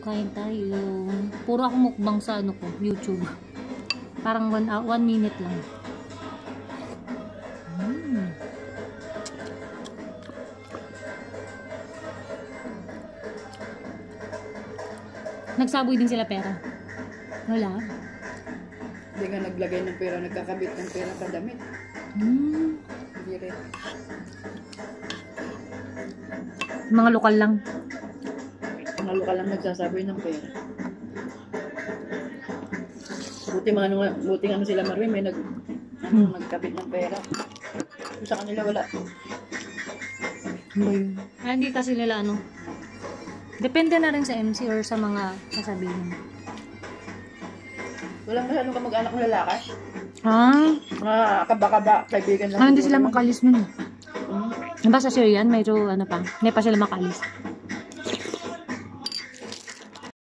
Kain tayo. Puro ako mukbang sa ano ko, YouTube. Parang 1 minute lang. Nagsaboy din sila pera. Wala. Hindi nga naglagay ng pera, nagkakabit ng pera sa damit. Hindi rin. Mga lokal lang. Mga lokal lang nagsasaboy ng pera. Buti ano sila Marvin, may nagkabit ng pera. Sa kanila wala. Hindi kasi nila ano. Depende na rin sa MC or sa mga sasabihin. Walang masyadong kamag-anak ng lalaki. Mga kaba-kaba, kaibigan lang. Hindi sila makalis nun. Diba sa Syrian, medyo ano pa, hindi pa sila makalis.